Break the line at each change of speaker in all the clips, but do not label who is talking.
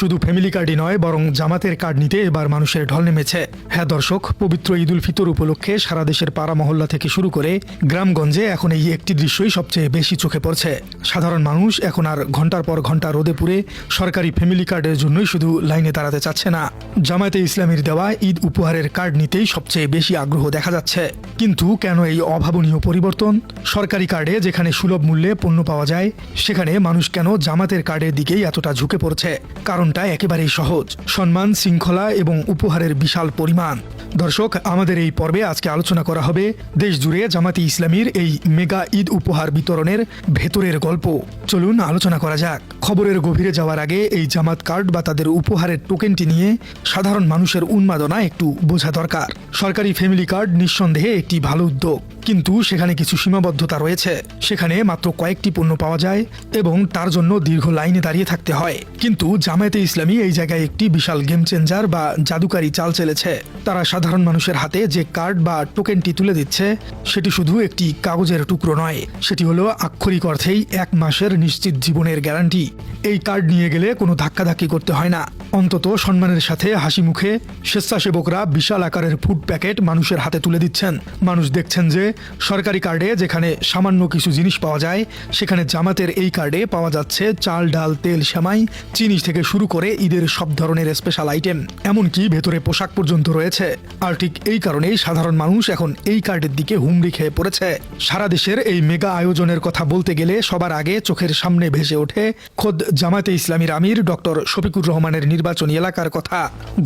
শুধু ফ্যামিলি কার্ডই নয়, বরং জামাতের কার্ড নিতে এবার মানুষের ঢল নেমেছে। হ্যাঁ দর্শক, পবিত্র ঈদ উল ফিতর উপলক্ষে সারা দেশের পাড়া মহল্লা থেকে শুরু করে গ্রামগঞ্জে এখন এই একটি দৃশ্যই সবচেয়ে বেশি চোখে পড়ছে। সাধারণ মানুষ এখন আর ঘন্টার পর ঘন্টা রোদে পুড়ে সরকারি ফ্যামিলি কার্ডের জন্যই শুধু লাইনে দাঁড়াতে চাচ্ছে না, জামায়াতে ইসলামীর দেওয়া ঈদ উপহারের কার্ড নিতেই সবচেয়ে বেশি আগ্রহ দেখা যাচ্ছে। কিন্তু কেন এই অভাবনীয় পরিবর্তন? সরকারি কার্ডে যেখানে সুলভ মূল্যে পণ্য পাওয়া যায়, সেখানে মানুষ কেন জামাতের কার্ডের দিকেই এতটা ঝুঁকে পড়ছে? কারণটা একেবারেই সহজ: সম্মান, শৃঙ্খলা এবং উপহারের বিশাল পরিমাণ। দর্শক, আমাদের এই পর্বে আজকে আলোচনা করা হবে দেশ জুড়ে জামাতে ইসলামীর এই মেগা ঈদ উপহার বিতরণের ভেতরের গল্প। চলুন আলোচনা করা যাক। খবরের গভীরে যাওয়ার আগে এই জামাত কার্ড বা তাদের উপহারের টোকেনটি নিয়ে সাধারণ মানুষের উন্মাদনা একটু বোঝা দরকার। সরকারি ফ্যামিলি কার্ড নিঃসন্দেহে একটি ভালো উদ্যোগ, কিন্তু সেখানে কিছু সীমাবদ্ধতা রয়েছে। সেখানে মাত্র কয়েকটি পণ্য পাওয়া যায় এবং তার জন্য দীর্ঘ লাইনে দাঁড়িয়ে থাকতে হয়। কিন্তু জামায়াতে ইসলামী এই জায়গায় একটি বিশাল গেম চেঞ্জার বা জাদুকারী চাল চেলেছে। তারা সাধারণ মানুষের হাতে যে কার্ড বা টোকেনটি তুলে দিচ্ছে, সেটি শুধু একটি কাগজের টুকরো নয়, সেটি হলো আক্ষরিক অর্থেই 1 মাসের নিশ্চিত জীবনের গ্যারান্টি। এই কার্ড নিয়ে গেলে কোনো ধাক্কাধাক্কি করতে হয় না, অন্তত সম্মানের সাথে হাসি মুখে স্বেচ্ছাসেবকরা বিশাল আকারের ফুড প্যাকেট মানুষের হাতে তুলে দিচ্ছেন। মানুষ দেখছেন যে সরকারি কার্ডে যেখানে সামান্য কিছু জিনিস পাওয়া যায়, সেখানে জামাতের এই কার্ডে পাওয়া যাচ্ছে চাল, ডাল, তেল, সেমাই, চিনি থেকে শুরু করে ঈদের সব ধরনের স্পেশাল আইটেম, এমনকি ভেতরে পোশাক পর্যন্ত রয়েছে। আর ঠিক এই কারণেই সাধারণ মানুষ এখন এই কার্ডের দিকে হুমড়ি খেয়ে পড়েছে। সারা দেশের এই মেগা আয়োজনের কথা বলতে গেলে সবার আগে চোখের সামনে ভেসে ওঠে খোদ জামায়াতে ইসলামীর আমির ডক্টর শফিকুর রহমানের নির্বাচনী এলাকার কথা।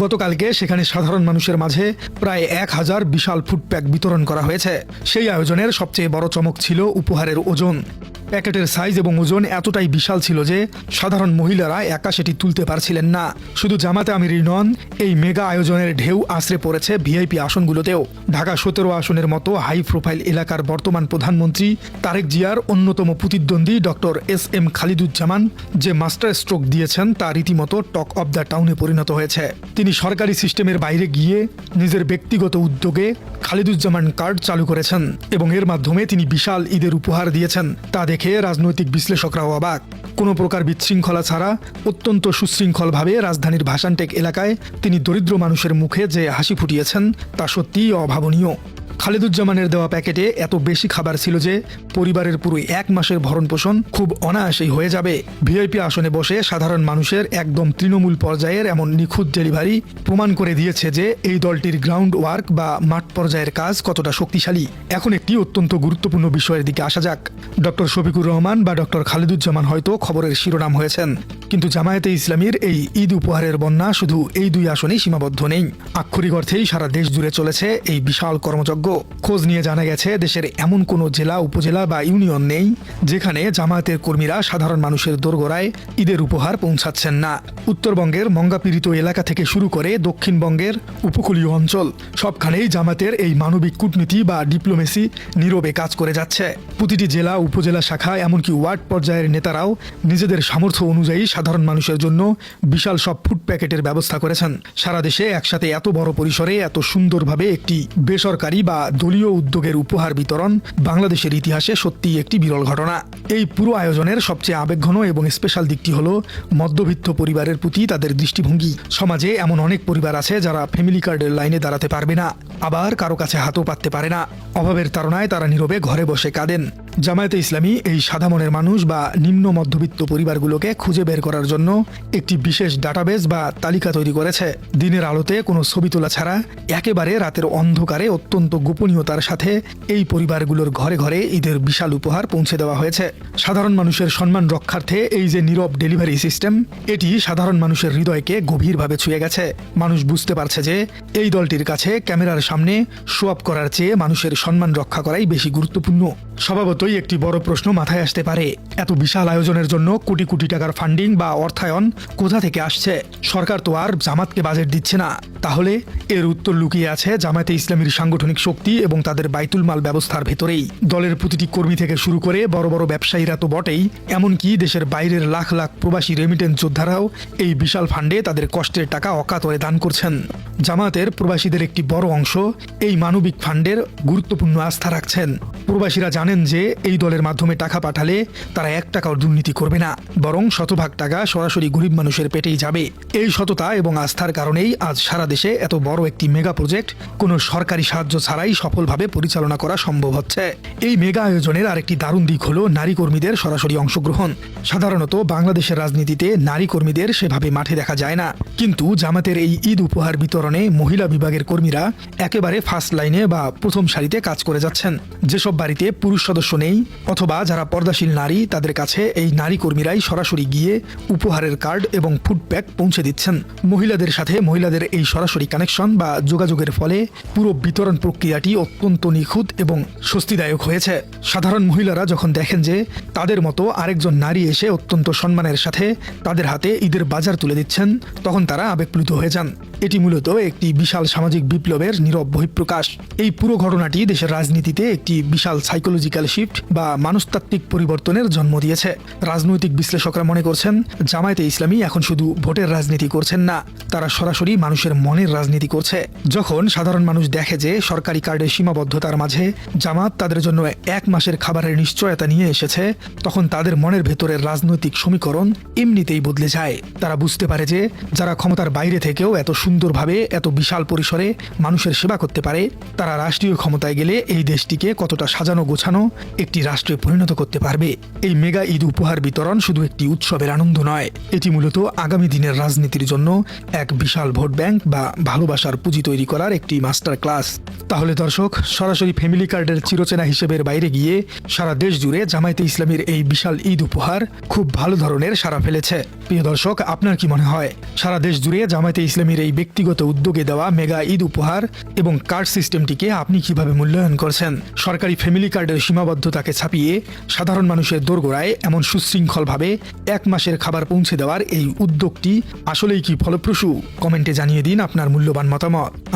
গতকালকে সেখানে সাধারণ মানুষের মাঝে প্রায় 1000 বিশাল ফুড প্যাক বিতরণ করা হয়েছে। সেই আয়োজনের সবচেয়ে বড় চমক ছিল উপহারের ওজন। প্যাকেটের সাইজ এবং ওজন এতটাই বিশাল ছিল যে সাধারণ মহিলারা একা সেটি তুলতে পারছিলেন না। শুধু জামাতে আমিরই নন, এই মেগা আয়োজনের ঢেউ আশ্রে পড়েছে ভিআইপি আসনগুলোতেও। ঢাকা 17 আসনের মতো হাই প্রোফাইল এলাকার বর্তমান প্রধানমন্ত্রী তারেক জিয়ার অন্যতম প্রতিদ্বন্দ্বী ডক্টর এস.এম. খালিদুজ্জামান যে মাস্টার স্ট্রোক দিয়েছেন, তা রীতিমতো টক অব দ্য টাউনে পরিণত হয়েছে। তিনি সরকারি সিস্টেমের বাইরে গিয়ে নিজের ব্যক্তিগত উদ্যোগে খালিদুজ্জামান কার্ড চালু করেছেন এবং এর মাধ্যমে তিনি বিশাল ঈদের উপহার দিয়েছেন। তা দেখে রাজনৈতিক বিশ্লেষকরাও অবাক। কোনো প্রকার বিশৃঙ্খলা ছাড়া অত্যন্ত সুশৃঙ্খলভাবে রাজধানীর ভাসানটেক এলাকায় তিনি দরিদ্র মানুষের মুখে যে হাসি ফুটিয়েছেন, তা সত্যিই অভাবনীয়। খালিদুজ্জামানের দেওয়া প্যাকেটে এত বেশি খাবার ছিল যে পরিবারের পুরো 1 মাসের ভরণ পোষণ খুব অনায়াসেই হয়ে যাবে। ভিআইপি আসনে বসে সাধারণ মানুষের একদম তৃণমূল পর্যায়ের এমন নিখুঁত ডেলিভারি প্রমাণ করে দিয়েছে যে এই দলটির গ্রাউন্ড ওয়ার্ক বা মাঠ পর্যায়ের কাজ কতটা শক্তিশালী। এখন একটি অত্যন্ত গুরুত্বপূর্ণ বিষয়ের দিকে আসা যাক। ডক্টর শফিকুর রহমান বা ডক্টর খালিদুজ্জামান হয়তো খবরের শিরোনাম হয়েছেন, কিন্তু জামায়াতে ইসলামীর এই ঈদ উপহারের বন্যা শুধু এই 2 আসনেই সীমাবদ্ধ নেই। আক্ষরিক অর্থেই সারা দেশ জুড়ে চলেছে এই বিশাল কর্মযজ্ঞ। খোঁজ নিয়ে জানা গেছে দেশের এমন কোনো জেলা, উপজেলা বা ইউনিয়ন নেই যেখানে জামায়াতের কর্মীরা সাধারণ মানুষের দোরগোড়ায় ঈদের উপহার পৌঁছাচ্ছেন না। উত্তরবঙ্গের মঙ্গাপীড়িত এলাকা থেকে শুরু করে দক্ষিণবঙ্গের উপকূলীয় অঞ্চল, সবখানেই জামায়াতের এই মানবিক কূটনীতি বা ডিপ্লোমেসি নীরবে কাজ করে যাচ্ছে। প্রতিটি জেলা, উপজেলা শাখা, এমনকি ওয়ার্ড পর্যায়ের নেতারাও নিজেদের সামর্থ্য অনুযায়ী সাধারণ মানুষের জন্য বিশাল সব ফুড প্যাকেটের ব্যবস্থা করেছেন। সারা দেশে একসাথে এত বড় পরিসরে এত সুন্দরভাবে একটি বেসরকারি বা দলীয় উদ্যোগের উপহার বিতরণ বাংলাদেশের ইতিহাসে সত্যিই একটি বিরল ঘটনা। এই পুরো আয়োজনের সবচেয়ে আবেগঘন এবং স্পেশাল দিকটি হলো মধ্যবিত্ত পরিবারের প্রতি তাদের দৃষ্টিভঙ্গি। সমাজে এমন অনেক পরিবার আছে যারা ফ্যামিলি কার্ডের লাইনে দাঁড়াতে পারবে না, আবার কারো কাছে হাতও পাততে পারে না। অভাবের তাড়নায় তারা নীরবে ঘরে বসে কাঁদেন। জামায়াতে ইসলামী এই সাদা মনের মানুষ বা নিম্ন মধ্যবিত্ত পরিবারগুলোকে খুঁজে বের করার জন্য একটি বিশেষ ডাটাবেস বা তালিকা তৈরি করেছে। দিনের আলোতে কোনো ছবি তোলা ছাড়া একেবারে রাতের অন্ধকারে অত্যন্ত গোপনীয়তার সাথে এই পরিবারগুলোর ঘরে ঘরে ঈদের বিশাল উপহার পৌঁছে দেওয়া হয়েছে। সাধারণ মানুষের সম্মান রক্ষার্থে এই যে নীরব ডেলিভারি সিস্টেম, এটি সাধারণ মানুষের হৃদয়কে গভীরভাবে ছুঁয়ে গেছে। মানুষ বুঝতে পারছে যে এই দলটির কাছে ক্যামেরার সামনে শো আপ করার চেয়ে মানুষের সম্মান রক্ষা করাই বেশি গুরুত্বপূর্ণ। স্বভাবতই একটি বড় প্রশ্ন মাথায় আসতে পারে, এত বিশাল আয়োজনের জন্য কোটি কোটি টাকার ফান্ডিং বা অর্থায়ন কোথা থেকে আসছে? সরকার তো আর জামাতকে বাজেট দিচ্ছে না, তাহলে এর উত্তর লুকিয়ে আছে জামায়াতে ইসলামীর সাংগঠনিক শক্তি এবং তাদের বাইতুল মাল ব্যবস্থার ভেতরেই। দলের প্রতিটি কর্মী থেকে শুরু করে বড় বড় ব্যবসায়ীরা তো বটেই, এমনকি দেশের বাইরের লাখ লাখ প্রবাসী রেমিটেন্স যোদ্ধারাও এই বিশাল ফান্ডে তাদের কষ্টের টাকা অকাতরে দান করছেন। জামায়াতের প্রবাসীদের একটি বড় অংশ এই মানবিক ফান্ডের গুরুত্বপূর্ণ আস্থা রাখছেন। প্রবাসীরা জানেন যে এই দলের মাধ্যমে টাকা পাঠালে তারা 1 টাকাও দুর্নীতি করবে না, বরং শতভাগ টাকা সরাসরি গরিব মানুষের পেটেই যাবে। এই সততা এবং আস্থার কারণেই আজ সারা দেশে এত বড় একটি মেগা প্রজেক্ট কোনো সরকারি সাহায্য ছাড়াই সফলভাবে পরিচালনা করা সম্ভব হচ্ছে। এই মেগা আয়োজনের আরেকটি দারুণ দিক হলো নারী কর্মীদের সরাসরি অংশগ্রহণ। সাধারণত বাংলাদেশের রাজনীতিতে নারী কর্মীদের সেভাবে মাঠে দেখা যায় না, কিন্তু জামাতের এই ঈদ উপহার বিতরণে মহিলা বিভাগের কর্মীরা একেবারে ফার্স্ট লাইনে বা প্রথম সারিতে কাজ করে যাচ্ছেন। যেসব বাড়িতে পুরুষ সদস্য নেই অথবা যারা পর্দাশীল নারী, তাদের কাছে এই নারী কর্মীরাই সরাসরি গিয়ে উপহারের কার্ড এবং ফুড প্যাক পৌঁছে দিচ্ছেন। মহিলাদের সাথে মহিলাদের এই সরাসরি কানেকশন বা যোগাযোগের ফলে পুরো বিতরণ প্রক্রিয়াটি অত্যন্ত নিখুঁত এবং স্বস্তিদায়ক হয়েছে। সাধারণ মহিলারা যখন দেখেন যে তাদের মতো আরেকজন নারী এসে অত্যন্ত সম্মানের সাথে তাদের হাতে ঈদের বাজার তুলে দিচ্ছেন, তখন তারা আবেগপ্লুত হয়ে যান। এটি মূলত একটি বিশাল সামাজিক বিপ্লবের নীরব বহিঃপ্রকাশ। এই পুরো ঘটনাটি দেশের রাজনীতিতে একটি বিশাল সাইকোলজিক্যাল শিফট বা মনস্তাত্ত্বিক পরিবর্তনের জন্ম দিয়েছে। রাজনৈতিক বিশ্লেষকরা মনে করছেন জামায়াতে ইসলামী এখন শুধু ভোটের রাজনীতি করছেন না, তারা সরাসরি মানুষের মনের রাজনীতি করছে। যখন সাধারণ মানুষ দেখে যে সরকারি কার্ডের সীমাবদ্ধতার মাঝে জামাত তাদের জন্য 1 মাসের খাবারের নিশ্চয়তা নিয়ে এসেছে, তখন তাদের মনের ভেতরের রাজনৈতিক সমীকরণ এমনিতেই বদলে যায়। তারা বুঝতে পারে যে যারা ক্ষমতার বাইরে থেকেও এত সুন্দরভাবে এত বিশাল পরিসরে মানুষের সেবা করতে পারে, তারা রাষ্ট্রীয় ক্ষমতায় গেলে এই দেশটিকে কতটা সাজানো গোছানো একটি রাষ্ট্রে পরিণত করতে পারবে। এই মেগা ঈদ উপহার বিতরণ শুধু একটি উৎসবের আনন্দ নয়, এটি মূলত আগামী দিনের রাজনীতির জন্য এক বিশাল ভোট ব্যাংক বা ভালোবাসার পুঁজি তৈরি করার একটি মাস্টার ক্লাস। তাহলে দর্শক, সরাসরি ফ্যামিলি কার্ডের চিরচেনা হিসেবের বাইরে গিয়ে সারা দেশ জুড়ে জামায়াতে ইসলামীর এই বিশাল ঈদ উপহার খুব ভালো ধরনের সাড়া ফেলেছে। প্রিয় দর্শক, আপনার কি মনে হয় সারা দেশ জুড়ে জামায়াতে ইসলামীর এই ব্যক্তিগত উদ্যোগে দেওয়া মেগা ঈদ উপহার এবং কার্ড সিস্টেমটিকে আপনি কিভাবে মূল্যায়ন করছেন? সরকারি ফ্যামিলি কার্ডের সীমাবদ্ধতাকে ছাপিয়ে সাধারণ মানুষের দোরগোড়ায় এমন সুশৃঙ্খলভাবে 1 মাসের খাবার পৌঁছে দেওয়ার এই উদ্যোগটি আসলেই কি ফলপ্রসূ? কমেন্টে জানিয়ে দিন আপনার মূল্যবান মতামত।